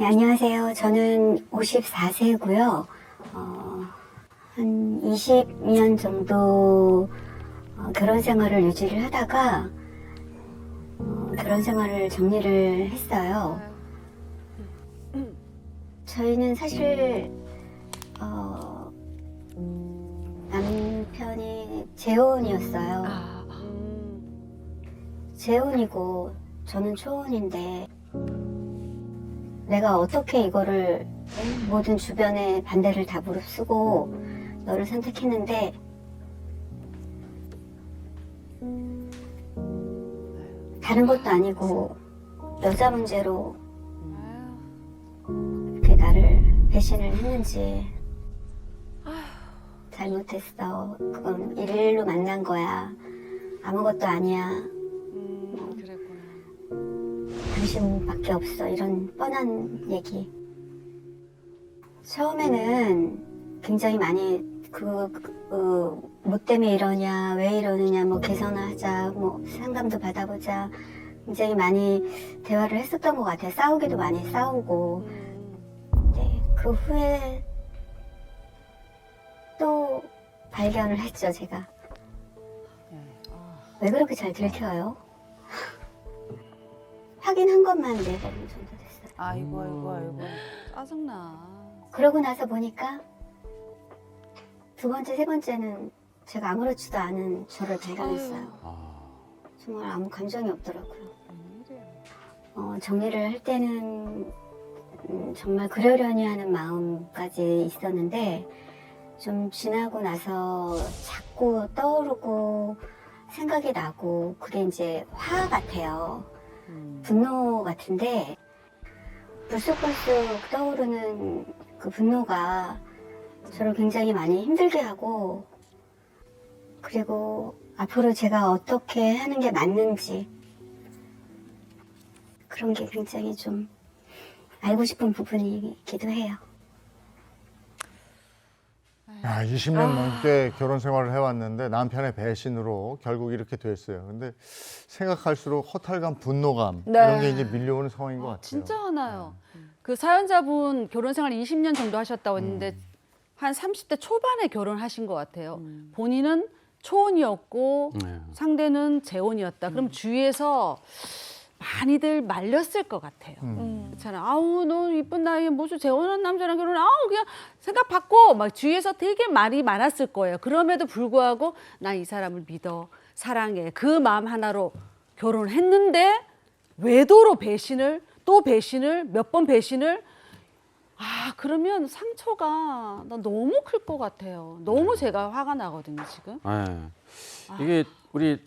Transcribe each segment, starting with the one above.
네, 안녕하세요. 저는 54세고요. 한 20년 정도 결혼 생활을 유지를 하다가 결혼 생활을 정리를 했어요. 저희는 사실 남편이 재혼이었어요. 재혼이고 저는 초혼인데 내가 어떻게 이거를 모든 주변의 반대를 다 무릅쓰고 너를 선택했는데 다른 것도 아니고 여자 문제로 이렇게 나를 배신을 했는지 잘못했어. 그건 일로 만난 거야. 아무것도 아니야. 그랬구나. 당신밖에 없어. 이런 뻔한 얘기. 처음에는 굉장히 많이 뭐 때문에 이러냐, 왜 이러느냐, 뭐 개선하자, 뭐 상담도 받아보자. 굉장히 많이 대화를 했었던 것 같아요. 싸우기도 많이 싸우고. 네, 그 후에 또 발견을 했죠, 제가. 왜 그렇게 잘 들켜요? 확인한 것만 4번 정도 됐어요. 아이고. 짜증나. 그러고 나서 보니까 두 번째, 세 번째는 제가 아무렇지도 않은 저를 발견했어요. 정말 아무 감정이 없더라고요. 정리를 할 때는 정말 그러려니 하는 마음까지 있었는데 좀 지나고 나서 자꾸 떠오르고 생각이 나고 그게 이제 화 같아요. 분노 같은데 불쑥불쑥 떠오르는 그 분노가 저를 굉장히 많이 힘들게 하고 그리고 앞으로 제가 어떻게 하는 게 맞는지 그런 게 굉장히 좀 알고 싶은 부분이기도 해요. 20년 넘게 결혼 생활을 해왔는데 남편의 배신으로 결국 이렇게 됐어요. 근데 생각할수록 허탈감, 분노감 네. 이런 게 이제 밀려오는 상황인 것 같아요. 진짜 화나요. 그 사연자분 결혼 생활 20년 정도 하셨다고 했는데 한 30대 초반에 결혼하신 것 같아요. 본인은 초혼이었고 상대는 재혼이었다. 그럼 주위에서 많이들 말렸을 것 같아요. 그렇잖아요. 아우 너 이쁜 나이에 무슨 재혼한 남자랑 결혼해. 아우 그냥 생각 바꿔. 막 주위에서 되게 말이 많았을 거예요. 그럼에도 불구하고 난 이 사람을 믿어. 사랑해. 그 마음 하나로 결혼했는데 외도로 배신을 또 배신을 몇 번 배신을 그러면 상처가 나 너무 클 것 같아요. 너무 제가 화가 나거든요 지금. 이게 우리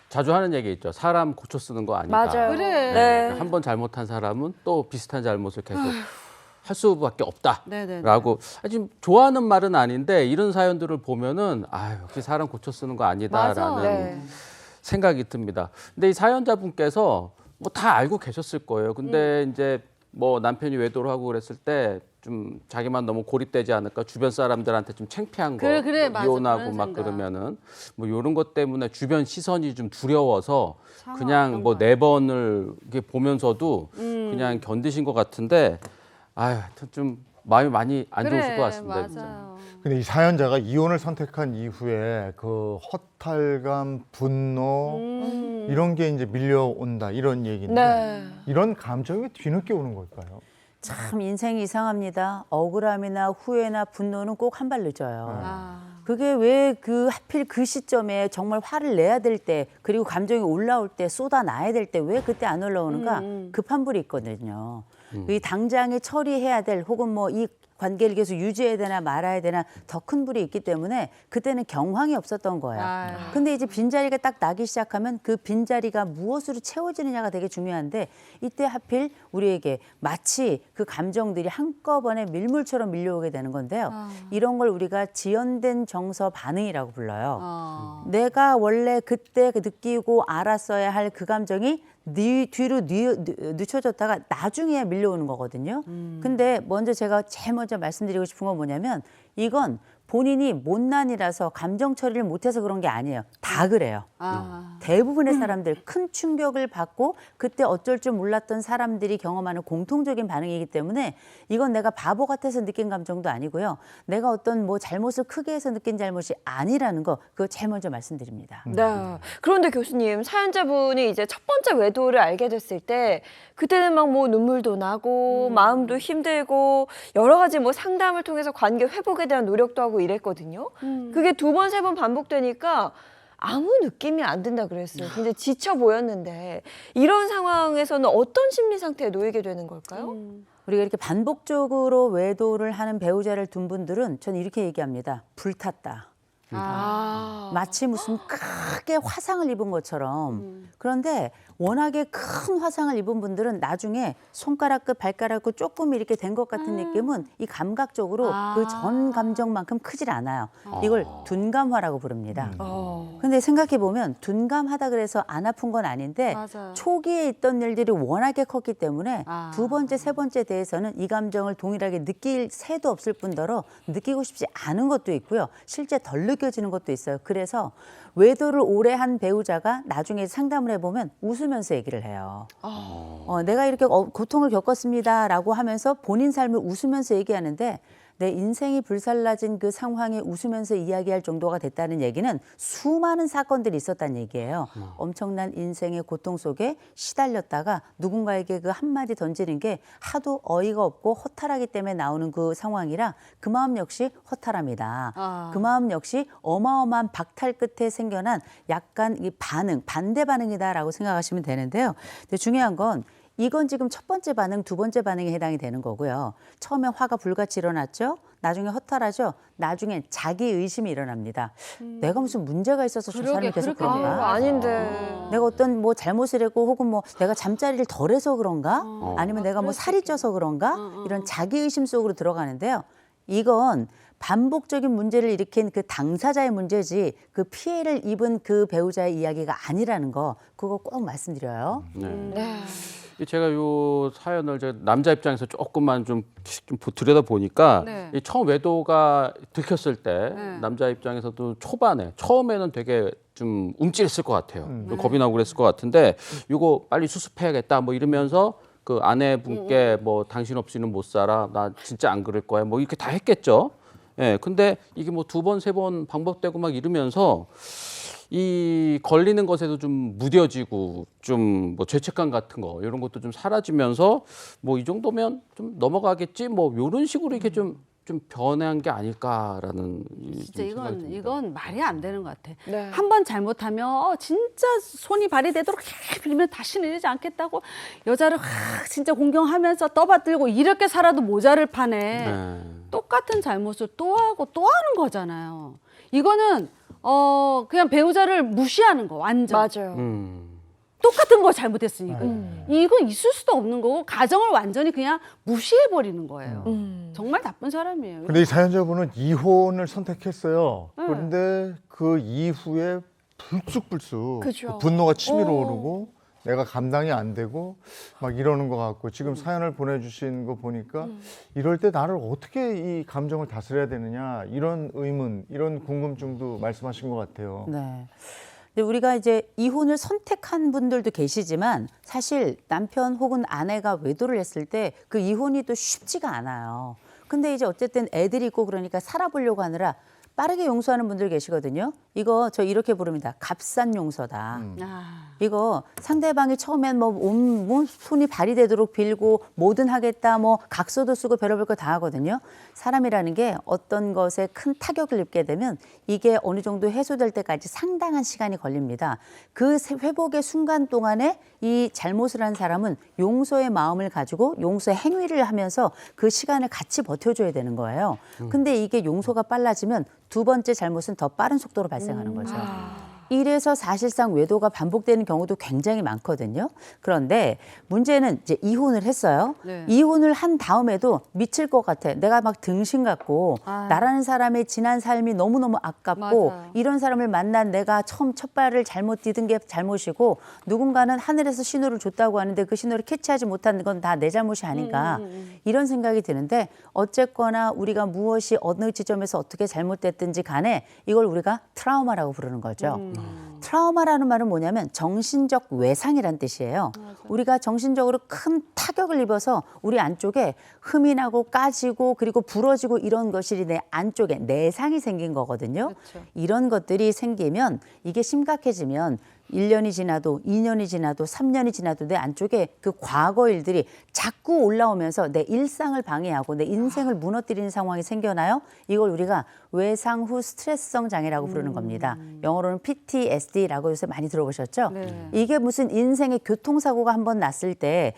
자주 하는 얘기 있죠. 사람 고쳐 쓰는 거 아니다. 맞아요. 그래. 네. 한 번 잘못한 사람은 또 비슷한 잘못을 계속 할 수밖에 네네네. 없다라고. 지금 좋아하는 말은 아닌데 이런 사연들을 보면은 역시 사람 고쳐 쓰는 거 아니다라는 네. 생각이 듭니다. 근데 이 사연자분께서 뭐 다 알고 계셨을 거예요. 근데 이제 뭐 남편이 외도를 하고 그랬을 때 좀 자기만 너무 고립되지 않을까, 주변 사람들한테 좀 창피한 거, 그래, 맞아. 이혼하고 그런 막 생각. 그러면은 뭐 이런 것 때문에 주변 시선이 좀 두려워서 상황 그냥 어떤 뭐 거야? 4번을 이렇게 보면서도 그냥 견디신 것 같은데 하여튼 좀 마음이 많이 안 좋으실 것 같습니다. 진짜. 맞아요. 근데 이 사연자가 이혼을 선택한 이후에 그 허탈감, 분노 이런 게 이제 밀려온다 이런 얘기인데 네. 이런 감정이 뒤늦게 오는 걸까요? 참 인생이 이상합니다. 억울함이나 후회나 분노는 꼭 한 발 늦어요. 그게 왜 하필 그 시점에 정말 화를 내야 될 때 그리고 감정이 올라올 때 쏟아놔야 될 때 왜 그때 안 올라오는가 급한 불이 있거든요. 이 당장에 처리해야 될 혹은 뭐 이 관계를 계속 유지해야 되나 말아야 되나 더 큰 불이 있기 때문에 그때는 경황이 없었던 거예요. 근데 이제 빈자리가 딱 나기 시작하면 그 빈자리가 무엇으로 채워지느냐가 되게 중요한데 이때 하필 우리에게 마치 그 감정들이 한꺼번에 밀물처럼 밀려오게 되는 건데요. 이런 걸 우리가 지연된 정서 반응이라고 불러요. 내가 원래 그때 느끼고 알았어야 할 그 감정이 뒤로 늦춰졌다가 나중에 밀려오는 거거든요. 근데 먼저 제가 제일 먼저 말씀드리고 싶은 건 뭐냐면 이건 본인이 못난이라서 감정 처리를 못해서 그런 게 아니에요. 다 그래요. 아. 대부분의 사람들 큰 충격을 받고 그때 어쩔 줄 몰랐던 사람들이 경험하는 공통적인 반응이기 때문에 이건 내가 바보 같아서 느낀 감정도 아니고요. 내가 어떤 뭐 잘못을 크게 해서 느낀 잘못이 아니라는 거 그거 제일 먼저 말씀드립니다. 네. 그런데 교수님, 사연자분이 이제 첫 번째 외도를 알게 됐을 때 그때는 막 뭐 눈물도 나고 마음도 힘들고 여러 가지 뭐 상담을 통해서 관계 회복에 대한 노력도 하고 이랬거든요. 그게 두 번, 세 번 반복되니까 아무 느낌이 안 든다 그랬어요. 굉장히 지쳐 보였는데 이런 상황에서는 어떤 심리 상태에 놓이게 되는 걸까요? 우리가 이렇게 반복적으로 외도를 하는 배우자를 둔 분들은 전 이렇게 얘기합니다. 불탔다. 마치 무슨 크게 화상을 입은 것처럼. 그런데 워낙에 큰 화상을 입은 분들은 나중에 손가락 끝, 발가락 끝 조금 이렇게 된 것 같은 느낌은 이 감각적으로 그 전 감정만큼 크질 않아요. 이걸 둔감화라고 부릅니다. 근데 생각해 보면 둔감하다 그래서 안 아픈 건 아닌데 맞아요. 초기에 있던 일들이 워낙에 컸기 때문에 아. 두 번째, 세 번째 대해서는 이 감정을 동일하게 느낄 새도 없을 뿐더러 느끼고 싶지 않은 것도 있고요. 실제 덜 느껴지는 것도 있어요. 그래서 외도를 오래 한 배우자가 나중에 상담을 해보면 웃으면서 얘기를 해요. 내가 이렇게 고통을 겪었습니다라고 하면서 본인 삶을 웃으면서 얘기하는데 내 인생이 불살라진 그 상황에 웃으면서 이야기할 정도가 됐다는 얘기는 수많은 사건들이 있었다는 얘기예요. 엄청난 인생의 고통 속에 시달렸다가 누군가에게 그 한마디 던지는 게 하도 어이가 없고 허탈하기 때문에 나오는 그 상황이라 그 마음 역시 허탈합니다. 그 마음 역시 어마어마한 박탈 끝에 생겨난 약간 이 반대 반응이다라고 생각하시면 되는데요. 근데 중요한 건 이건 지금 첫 번째 반응, 두 번째 반응에 해당이 되는 거고요. 처음에 화가 불같이 일어났죠. 나중에 허탈하죠. 나중엔 자기 의심이 일어납니다. 내가 무슨 문제가 있어서 저 사람이 계속 그렇게 그런가? 아닌데. 내가 어떤 뭐 잘못을 했고 혹은 뭐 내가 잠자리를 덜 해서 그런가? 아니면 내가 뭐 살이 쪄서 그런가? 이런 자기 의심 속으로 들어가는데요. 이건 반복적인 문제를 일으킨 그 당사자의 문제지 그 피해를 입은 그 배우자의 이야기가 아니라는 거 그거 꼭 말씀드려요. 네. 제가 요 사연을 제가 남자 입장에서 조금만 좀 들여다 보니까 네. 이 처음 외도가 들켰을 때 네. 남자 입장에서도 처음에는 되게 좀 움찔했을 것 같아요. 좀 겁이 나고 그랬을 것 같은데 이거 빨리 수습해야겠다 뭐 이러면서 그 아내분께 뭐 당신 없이는 못 살아 나 진짜 안 그럴 거야 뭐 이렇게 다 했겠죠. 예, 근데 이게 뭐 두 번, 세 번 반복되고 막 이러면서 이 걸리는 것에도 좀 무뎌지고 좀 뭐 죄책감 같은 거 이런 것도 좀 사라지면서 뭐 이 정도면 좀 넘어가겠지 뭐 이런 식으로 이렇게 좀 변한 게 아닐까라는 진짜 좀 생각이 듭니다. 이건 말이 안 되는 것 같아. 네. 한 번 잘못하면 진짜 손이 발휘되도록 빌면 다시는 이러지 않겠다고 여자를 진짜 공경하면서 떠받들고 이렇게 살아도 모자를 파네. 네. 똑같은 잘못을 또 하고 또 하는 거잖아요. 이거는 그냥 배우자를 무시하는 거 완전. 맞아요. 똑같은 거 잘못했으니까. 이건 있을 수도 없는 거고 가정을 완전히 그냥 무시해버리는 거예요. 정말 나쁜 사람이에요. 근데 이 사연자분은 이혼을 선택했어요. 그런데 그 이후에 불쑥불쑥 그죠. 그 분노가 치밀어 오르고 내가 감당이 안 되고 막 이러는 것 같고 지금 사연을 보내주신 거 보니까 이럴 때 나를 어떻게 이 감정을 다스려야 되느냐 이런 의문, 이런 궁금증도 말씀하신 것 같아요. 네. 근데 우리가 이제 이혼을 선택한 분들도 계시지만 사실 남편 혹은 아내가 외도를 했을 때 그 이혼이 또 쉽지가 않아요. 근데 이제 어쨌든 애들이 있고 그러니까 살아보려고 하느라 빠르게 용서하는 분들 계시거든요. 이거 저 이렇게 부릅니다. 값싼 용서다. 이거 상대방이 처음엔 뭐 온 손이 발휘되도록 빌고 뭐든 하겠다, 뭐 각서도 쓰고 별의별 거 다 하거든요. 사람이라는 게 어떤 것에 큰 타격을 입게 되면 이게 어느 정도 해소될 때까지 상당한 시간이 걸립니다. 그 회복의 순간 동안에 이 잘못을 한 사람은 용서의 마음을 가지고 용서의 행위를 하면서 그 시간을 같이 버텨줘야 되는 거예요. 근데 이게 용서가 빨라지면 두 번째 잘못은 더 빠른 속도로 발생하는 거죠. 이래서 사실상 외도가 반복되는 경우도 굉장히 많거든요. 그런데 문제는 이제 이혼을 했어요. 네. 이혼을 한 다음에도 미칠 것 같아. 내가 막 등신 같고 아유. 나라는 사람의 지난 삶이 너무너무 아깝고 맞아요. 이런 사람을 만난 내가 처음 첫 발을 잘못 디딘 게 잘못이고 누군가는 하늘에서 신호를 줬다고 하는데 그 신호를 캐치하지 못한 건 다 내 잘못이 아닌가 이런 생각이 드는데 어쨌거나 우리가 무엇이 어느 지점에서 어떻게 잘못됐든지 간에 이걸 우리가 트라우마라고 부르는 거죠. 트라우마라는 말은 뭐냐면 정신적 외상이란 뜻이에요. 우리가 정신적으로 큰 타격을 입어서 우리 안쪽에 흠이 나고 까지고 그리고 부러지고 이런 것이 내 안쪽에 내상이 생긴 거거든요. 그렇죠. 이런 것들이 생기면 이게 심각해지면 1년이 지나도 2년이 지나도 3년이 지나도 내 안쪽에 그 과거 일들이 자꾸 올라오면서 내 일상을 방해하고 내 인생을 무너뜨리는 상황이 생겨나요. 이걸 우리가 외상 후 스트레스성 장애라고 부르는 겁니다. 영어로는 PTSD라고 요새 많이 들어보셨죠? 네. 이게 무슨 인생의 교통사고가 한 번 났을 때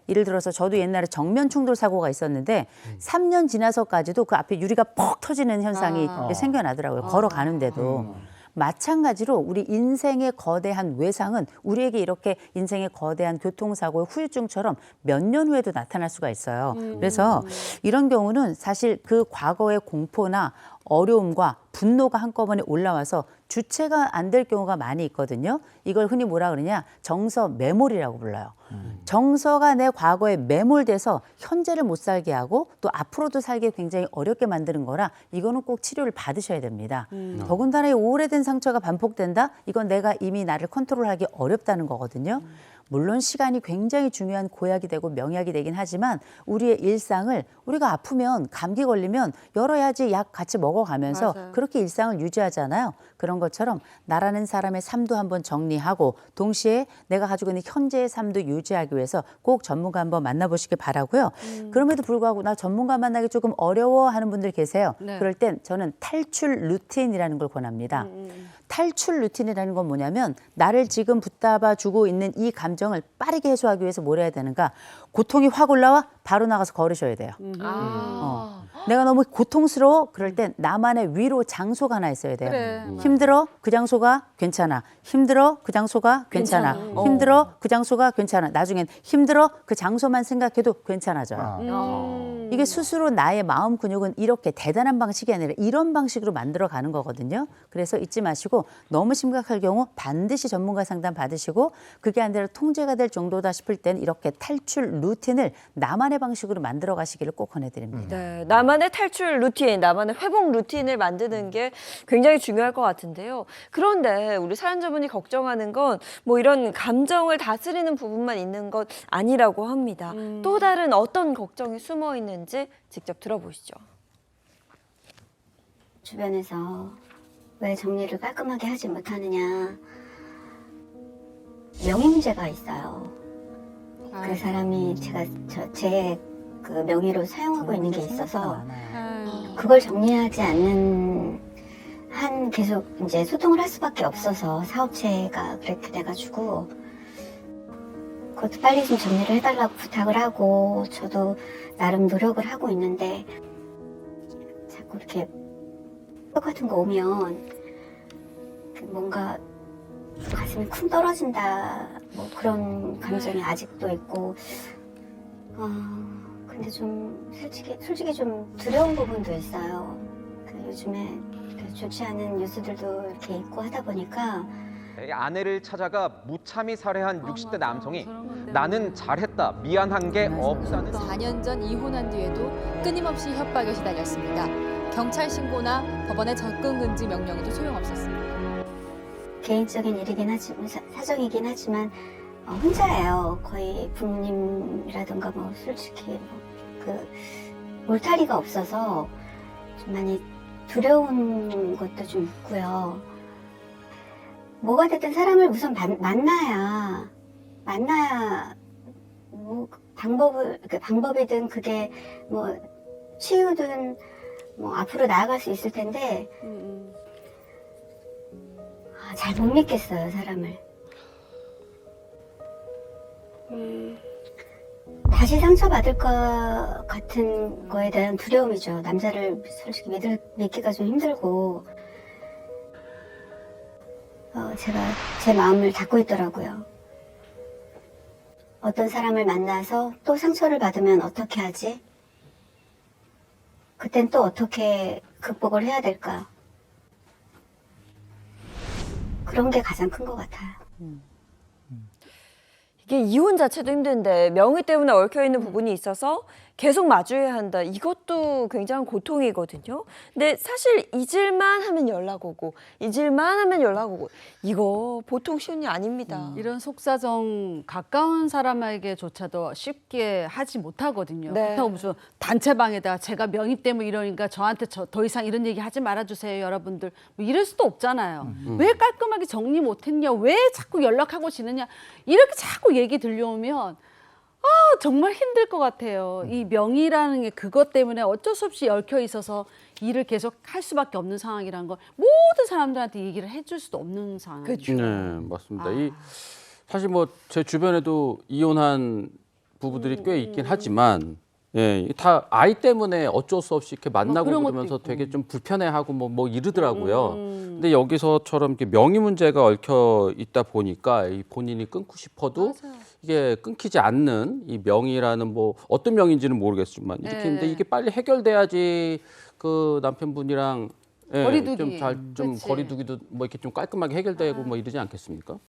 예를 들어서 저도 옛날에 정면 충돌 사고가 있었는데 3년 지나서까지도 그 앞에 유리가 퍽 터지는 현상이 생겨나더라고요. 걸어가는데도. 마찬가지로 우리 인생의 거대한 외상은 우리에게 이렇게 인생의 거대한 교통사고의 후유증처럼 몇 년 후에도 나타날 수가 있어요. 그래서 이런 경우는 사실 그 과거의 공포나 어려움과 분노가 한꺼번에 올라와서 주체가 안 될 경우가 많이 있거든요. 이걸 흔히 뭐라 그러냐? 정서 매몰이라고 불러요. 정서가 내 과거에 매몰돼서 현재를 못 살게 하고 또 앞으로도 살기 굉장히 어렵게 만드는 거라 이거는 꼭 치료를 받으셔야 됩니다. 더군다나 이 오래된 상처가 반복된다? 이건 내가 이미 나를 컨트롤하기 어렵다는 거거든요. 물론 시간이 굉장히 중요한 고약이 되고 명약이 되긴 하지만 우리의 일상을 우리가 아프면 감기 걸리면 열어야지 약 같이 먹어가면서 맞아요. 그렇게 일상을 유지하잖아요. 그런 것처럼 나라는 사람의 삶도 한번 정리하고 동시에 내가 가지고 있는 현재의 삶도 유지하기 위해서 꼭 전문가 한번 만나보시길 바라고요. 그럼에도 불구하고 나 전문가 만나기 조금 어려워하는 분들 계세요. 네. 그럴 땐 저는 탈출 루틴이라는 걸 권합니다. 탈출 루틴이라는 건 뭐냐면 나를 지금 붙잡아 주고 있는 이 감정을 빠르게 해소하기 위해서 뭘 해야 되는가? 고통이 확 올라와 바로 나가서 걸으셔야 돼요. 내가 너무 고통스러워? 그럴 땐 나만의 위로 장소가 하나 있어야 돼요. 그래. 힘들어? 그 장소가 괜찮아. 힘들어? 그 장소가 괜찮아. 힘들어? 그 장소가 괜찮아. 나중엔 힘들어? 그 장소만 생각해도 괜찮아져요. 이게 스스로 나의 마음 근육은 이렇게 대단한 방식이 아니라 이런 방식으로 만들어 가는 거거든요. 그래서 잊지 마시고 너무 심각할 경우 반드시 전문가 상담 받으시고 그게 아니라 통제가 될 정도다 싶을 땐 이렇게 탈출 루틴을 나만의 방식으로 만들어 가시기를 꼭 권해드립니다. 네, 나만의 탈출 루틴, 나만의 회복 루틴을 만드는 게 굉장히 중요할 것 같은데요. 그런데 우리 사연자분이 걱정하는 건 뭐 이런 감정을 다스리는 부분만 있는 것 아니라고 합니다. 또 다른 어떤 걱정이 숨어 있는지 직접 들어보시죠. 주변에서 왜 정리를 깔끔하게 하지 못하느냐. 명의 문제가 있어요. 그 사람이 제 그 명의로 사용하고 있는 게 있어서 그걸 정리하지 않는 한 계속 이제 소통을 할 수밖에 없어서 사업체가 그렇게 돼가지고 그것도 빨리 좀 정리를 해달라고 부탁을 하고 저도 나름 노력을 하고 있는데 자꾸 이렇게 똑같은 거 오면 뭔가 가슴이 쿵 떨어진다 뭐 그런 감정이 아직도 있고 근데 좀 솔직히 좀 두려운 부분도 있어요. 요즘에 좋지 않은 뉴스들도 이렇게 있고 하다 보니까 아내를 찾아가 무참히 살해한 60대 남성이 나는 잘했다, 미안한 게 없다는 4년 전 이혼한 뒤에도 끊임없이 협박에 시달렸습니다. 경찰 신고나 법원의 접근 금지 명령에도 소용없었습니다. 개인적인 일이긴 하지만 사정이긴 하지만 혼자예요. 거의 부모님이라든가 뭐 솔직히 그 울타리가 없어서 좀 많이 두려운 것도 좀 있고요. 뭐가 됐든 사람을 우선 만나야 뭐 방법이든 그게 뭐 치유든 뭐 앞으로 나아갈 수 있을 텐데 잘 못 믿겠어요, 사람을. 다시 상처받을 것 같은 거에 대한 두려움이죠. 남자를 솔직히 믿기가 좀 힘들고. 제가 제 마음을 닫고 있더라고요. 어떤 사람을 만나서 또 상처를 받으면 어떻게 하지? 그땐 또 어떻게 극복을 해야 될까? 그런 게 가장 큰 것 같아요. 이게 이혼 자체도 힘든데 명의 때문에 얽혀 있는 부분이 있어서 계속 마주해야 한다. 이것도 굉장한 고통이거든요. 근데 사실 잊을만 하면 연락 오고 잊을만 하면 연락 오고 이거 보통 쉬운 일 아닙니다. 이런 속사정 가까운 사람에게조차도 쉽게 하지 못하거든요. 네. 그렇다고 무슨 단체방에다 제가 명의 때문에 이러니까 저한테 더 이상 이런 얘기 하지 말아주세요, 여러분들. 뭐 이럴 수도 없잖아요. 왜 깔끔하게 정리 못했냐, 왜 자꾸 연락하고 지느냐, 이렇게 자꾸 얘기 들려오면 정말 힘들 것 같아요. 이 명의라는 게 그것 때문에 어쩔 수 없이 얽혀 있어서 일을 계속 할 수밖에 없는 상황이라는 걸 모든 사람들한테 얘기를 해줄 수도 없는 상황. 그렇죠. 네, 맞습니다. 이 사실 뭐 제 주변에도 이혼한 부부들이 꽤 있긴 하지만 예, 이게 다 아이 때문에 어쩔 수 없이 이렇게 만나고 그런 것도 그러면서 있고. 되게 좀 불편해하고 뭐 이러더라고요. 근데 여기서처럼 이렇게 명의 문제가 얽혀 있다 보니까 이 본인이 끊고 싶어도 이게 끊기지 않는 이 명의라는 뭐 어떤 명의인지는 모르겠지만 이렇게 네. 있는데 이게 빨리 해결돼야지 그 남편분이랑 예, 거리두기. 좀 잘 좀 그치. 거리두기도 뭐 이렇게 좀 깔끔하게 해결되고 뭐 이러지 않겠습니까?